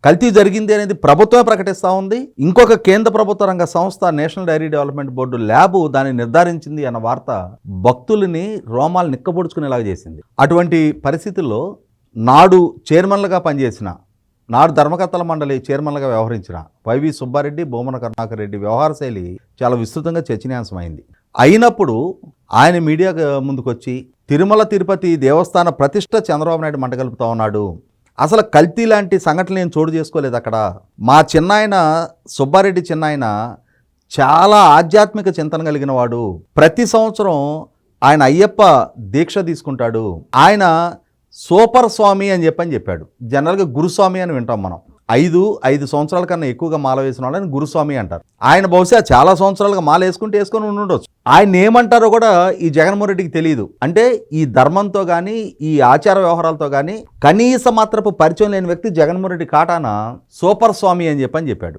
కల్తీ జరిగింది అనేది ప్రభుత్వమే ప్రకటిస్తూ ఉంది. ఇంకొక కేంద్ర ప్రభుత్వ రంగ సంస్థ national dairy development board lab దాన్ని నిర్ధారించింది అన్న వార్త భక్తులని రోమాలు నిక్కబొడుచుకునేలాగా చేసింది. అటువంటి పరిస్థితుల్లో నాడు చైర్మన్లుగా పనిచేసిన, నాడు ధర్మకర్తల మండలి చైర్మన్లుగా వ్యవహరించిన వైవి సుబ్బారెడ్డి, భూమన కరుణాకర్ రెడ్డి వ్యవహార శైలి చాలా విస్తృతంగా చర్చనీయాంశమైంది. అయినప్పుడు ఆయన మీడియా ముందుకొచ్చి తిరుమల తిరుపతి దేవస్థాన ప్రతిష్ట చంద్రబాబు నాయుడు మంటగలుపుతా ఉన్నాడు, అసలు కల్తీ లాంటి సంఘటనలు నేను చోటు చేసుకోలేదు అక్కడ, మా చిన్నాయన సుబ్బారెడ్డి చిన్నాయన చాలా ఆధ్యాత్మిక చింతన కలిగిన వాడు, ప్రతి సంవత్సరం ఆయన అయ్యప్ప దీక్ష తీసుకుంటాడు, ఆయన సూపర్ స్వామి అని చెప్పాడు. జనరల్గా గురుస్వామి అని వింటాం మనం. 5 సంవత్సరాల కన్నా ఎక్కువగా మాల వేసిన వాళ్ళని గురుస్వామి అంటారు. ఆయన బహుశా చాలా సంవత్సరాలుగా మాల వేసుకొని ఉండొచ్చు. ఆయన ఏమంటారో కూడా ఈ జగన్మోహన్ రెడ్డికి తెలియదు. అంటే ఈ ధర్మంతో కానీ ఈ ఆచార వ్యవహారాలతో కానీ కనీస మాత్రపు పరిచయం లేని వ్యక్తి జగన్మోహన్ రెడ్డి కాటాన సూపర్ స్వామి అని చెప్పాడు.